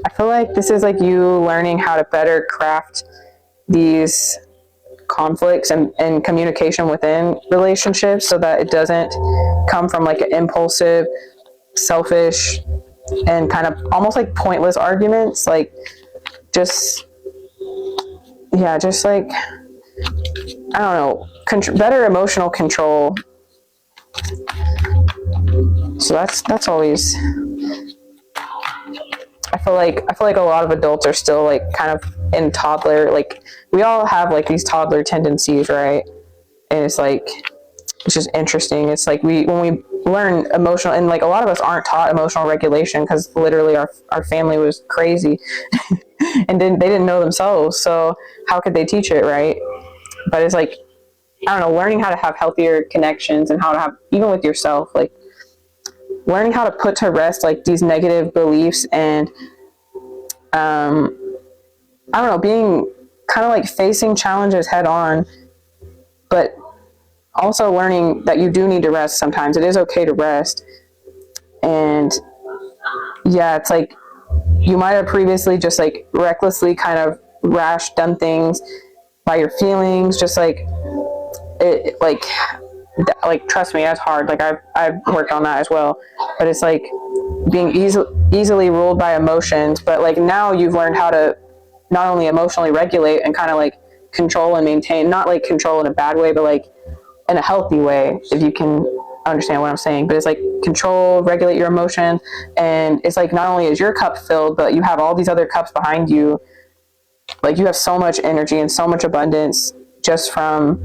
I feel like this is like you learning how to better craft these conflicts and communication within relationships so that it doesn't come from like an impulsive, selfish, and kind of almost like pointless arguments. Like, just, yeah, just like, I don't know, better emotional control. So that's always, I feel like a lot of adults are still like kind of in toddler, like we all have like these toddler tendencies, right? And it's like, it's just interesting. It's like when we learn emotional, and like a lot of us aren't taught emotional regulation because literally our family was crazy and they didn't know themselves. So how could they teach it, right? But it's like, I don't know, learning how to have healthier connections and how to have, even with yourself, like learning how to put to rest like these negative beliefs and I don't know, being kind of like facing challenges head on, but also learning that you do need to rest sometimes. It is okay to rest. And yeah, it's like you might have previously just like recklessly kind of done things by your feelings, just like it, like trust me, that's hard. Like I've worked on that as well. But it's like being easily ruled by emotions, but like now you've learned how to not only emotionally regulate and kind of like control and maintain, not like control in a bad way, but like in a healthy way, if you can understand what I'm saying. But it's like control, regulate your emotion, and it's like not only is your cup filled, but you have all these other cups behind you. Like you have so much energy and so much abundance just from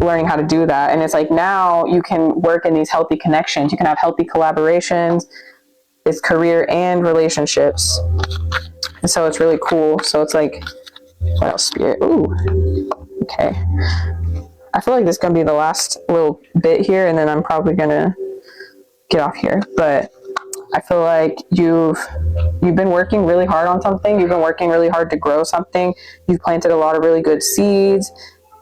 learning how to do that. And it's like now you can work in these healthy connections. You can have healthy collaborations. It's career and relationships. And so it's really cool. So it's like, what else, Spirit? Ooh, okay. I feel like this is going to be the last little bit here, and then I'm probably going to get off here. But I feel like you've been working really hard on something. You've been working really hard to grow something. You've planted a lot of really good seeds.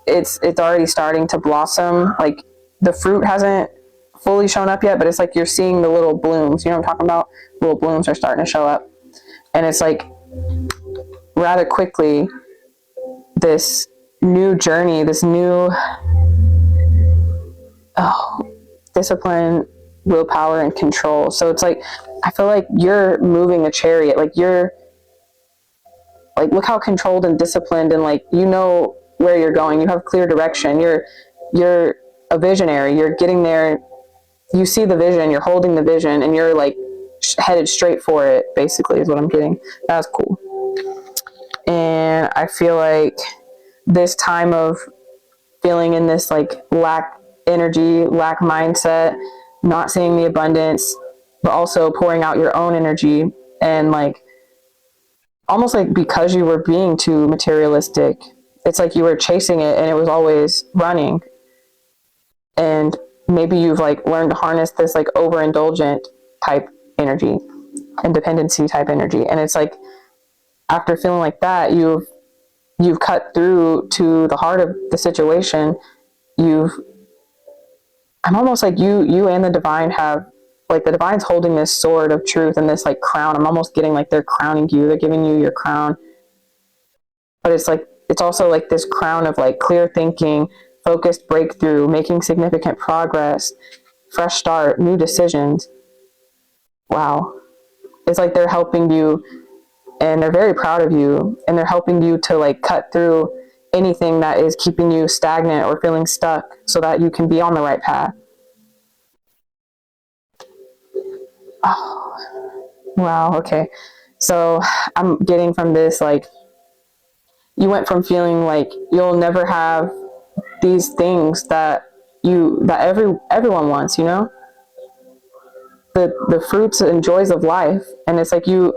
It's already starting to blossom. Like the fruit hasn't fully shown up yet, but it's like you're seeing the little blooms. You know what I'm talking about? Little blooms are starting to show up. And it's like rather quickly, this new journey, this new discipline, willpower, and control. So it's like, I feel like you're moving a chariot. Like you're, like, look how controlled and disciplined, and like, you know where you're going. You have clear direction. You're a visionary. You're getting there. You see the vision, you're holding the vision, and you're like headed straight for it, basically, is what I'm getting. That's cool. And I feel like this time of feeling in this like lack energy, lack mindset, not seeing the abundance, but also pouring out your own energy, and like almost like because you were being too materialistic, it's like you were chasing it and it was always running. And maybe you've like learned to harness this like overindulgent type energy and dependency type energy. And it's like, after feeling like that, you've cut through to the heart of the situation. I'm almost like you and the divine have, like the divine's holding this sword of truth and this like crown. I'm almost getting like they're crowning you. They're giving you your crown. But it's like, it's also like this crown of like clear thinking, focused breakthrough, making significant progress, fresh start, new decisions. Wow. It's like they're helping you, and they're very proud of you, and they're helping you to like cut through anything that is keeping you stagnant or feeling stuck so that you can be on the right path. Oh, wow. Okay. So I'm getting from this, like, you went from feeling like you'll never have these things that everyone wants, you know, the fruits and joys of life. And it's like you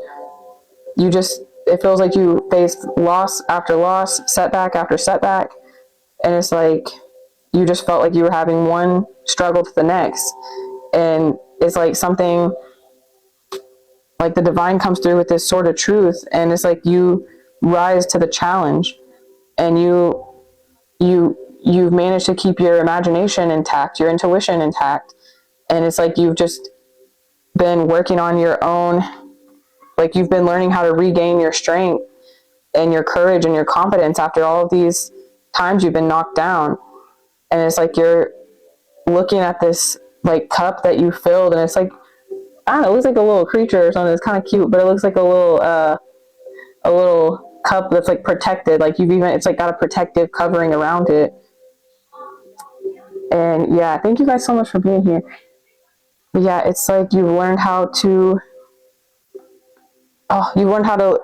just, it feels like you faced loss after loss, setback after setback. And it's like, you just felt like you were having one struggle to the next. And it's like something, like the divine comes through with this sort of truth. And it's like you rise to the challenge, and you've managed to keep your imagination intact, your intuition intact. And it's like you've just been working on your own like you've been learning how to regain your strength and your courage and your confidence after all of these times you've been knocked down. And it's like you're looking at this like cup that you filled, and it's like, I don't know, it looks like a little creature or something. It's kind of cute, but it looks like a little cup that's like protected. Like it's like got a protective covering around it. And yeah, thank you guys so much for being here. But yeah, it's like you've learned how to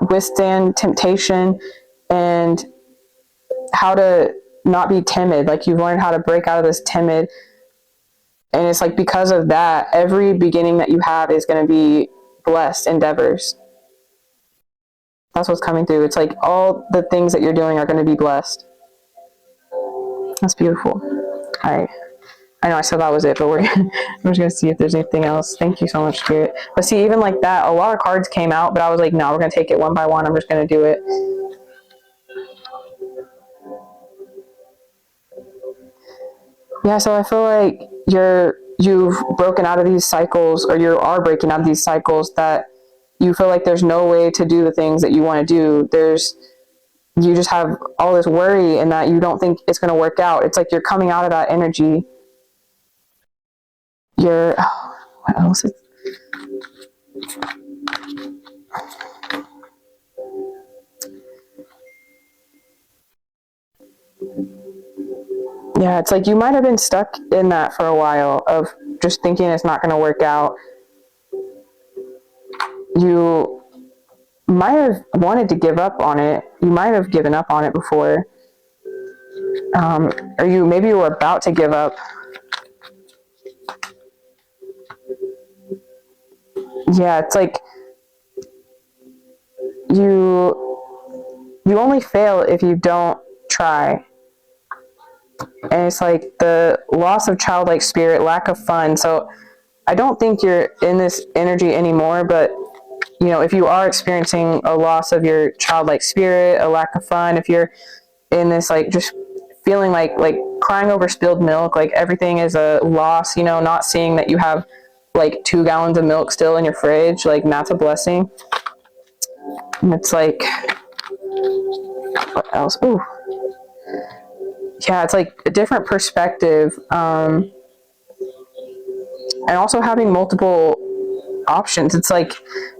withstand temptation and how to not be timid. Like you've learned how to break out of this timid. And it's like because of that, every beginning that you have is going to be blessed endeavors. That's what's coming through. It's like all the things that you're doing are going to be blessed. That's beautiful. I know I said that was it, but I'm just going to see if there's anything else. Thank you so much, Spirit. But see, even like that, a lot of cards came out, but I was like, no, we're going to take it one by one. I'm just going to do it. Yeah, so I feel like you've broken out of these cycles, or you are breaking out of these cycles that you feel like there's no way to do the things that you want to do. You just have all this worry and that you don't think it's going to work out. It's like you're coming out of that energy. What else? Yeah, it's like you might have been stuck in that for a while of just thinking it's not going to work out. You might have wanted to give up on it. You might have given up on it before. Or maybe you were about to give up. Yeah, it's like you only fail if you don't try. And it's like the loss of childlike spirit, lack of fun. So I don't think you're in this energy anymore, but if you are experiencing a loss of your childlike spirit, a lack of fun, if you're in this like just feeling like crying over spilled milk, like everything is a loss, not seeing that you have like 2 gallons of milk still in your fridge, like that's a blessing. And it's like, what else? Ooh. Yeah, it's like a different perspective. And also having multiple options. It's like,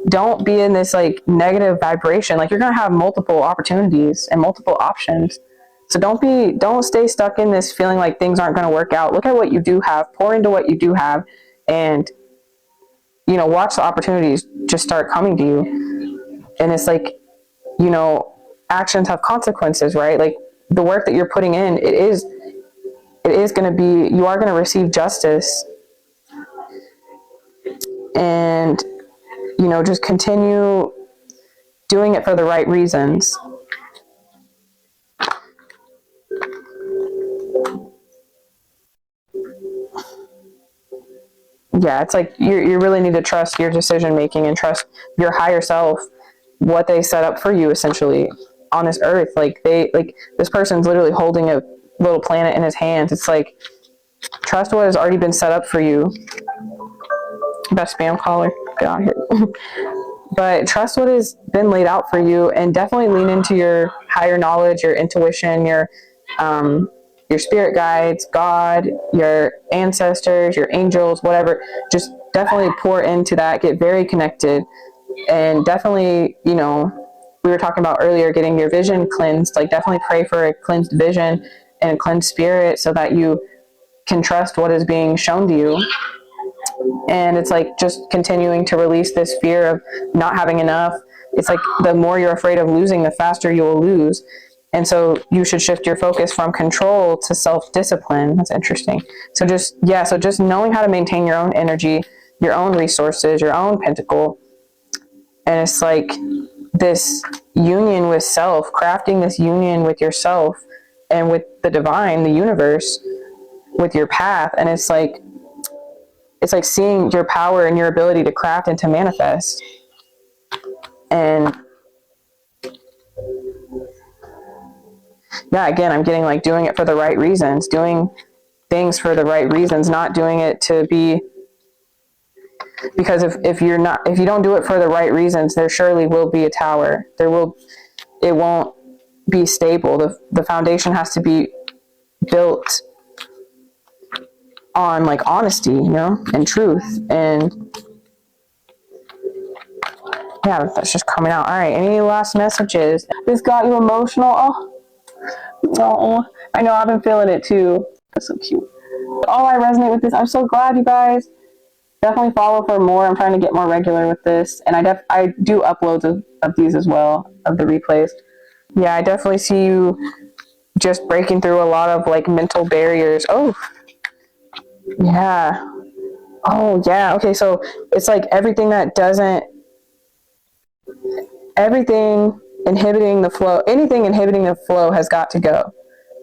don't be in this like negative vibration. Like you're going to have multiple opportunities and multiple options. So don't stay stuck in this feeling like things aren't going to work out. Look at what you do have, pour into what you do have, and watch the opportunities just start coming to you. And it's like, actions have consequences, right? Like the work that you're putting in, it is going to be, you are going to receive justice. And just continue doing it for the right reasons. Yeah, it's like you really need to trust your decision making and trust your higher self, what they set up for you essentially on this earth. Like this person's literally holding a little planet in his hands. It's like, trust what has already been set up for you. Best spam caller, get out of here. But trust what has been laid out for you, and definitely lean into your higher knowledge, your intuition, your spirit guides, God, your ancestors, your angels, whatever. Just definitely pour into that. Get very connected, and definitely, we were talking about earlier, getting your vision cleansed. Like definitely pray for a cleansed vision and a cleansed spirit so that you can trust what is being shown to you. And it's like just continuing to release this fear of not having enough. It's like the more you're afraid of losing, the faster you will lose. And so you should shift your focus from control to self-discipline. That's interesting. So just knowing how to maintain your own energy, your own resources, your own pentacle. And it's like this union with self, crafting this union with yourself and with the divine, the universe, with your path. And it's like seeing your power and your ability to craft and to manifest. And yeah, again, I'm getting like doing it for the right reasons, doing things for the right reasons, not doing it to be Because if you don't do it for the right reasons, there surely will be a tower. It won't be stable. The foundation has to be built on like honesty, and truth. And yeah, that's just coming out. All right, any last messages? This got you emotional? Oh, I know, I've been feeling it too. That's so cute. Oh, I resonate with this. I'm so glad, you guys. Definitely follow for more. I'm trying to get more regular with this, and I do uploads of these as well, of the replays. Yeah, I definitely see you just breaking through a lot of like mental barriers. Oh, yeah. Oh, yeah. Okay, so it's like everything inhibiting the flow, anything inhibiting the flow has got to go.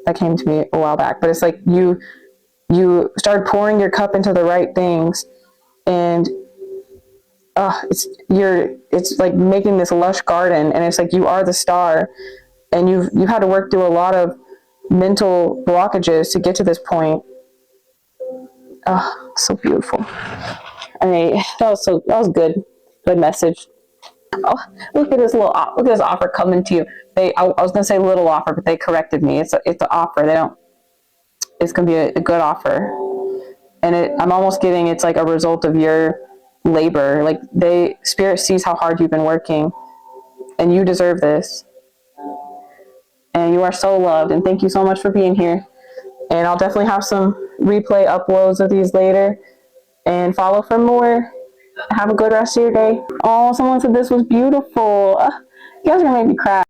That came to me a while back, but it's like you start pouring your cup into the right things, and it's like making this lush garden, and it's like you are the star, and you've had to work through a lot of mental blockages to get to this point. Oh, so beautiful. All right, that was good message. Oh, look at this offer coming to you. I was gonna say little offer, but they corrected me. It's an offer. It's gonna be a good offer, and I'm almost getting it's like a result of your labor. Like Spirit sees how hard you've been working, and you deserve this. And you are so loved, and thank you so much for being here. And I'll definitely have some replay uploads of these later, and follow for more. Have a good rest of your day. Oh, someone said this was beautiful. You guys are gonna make me cry.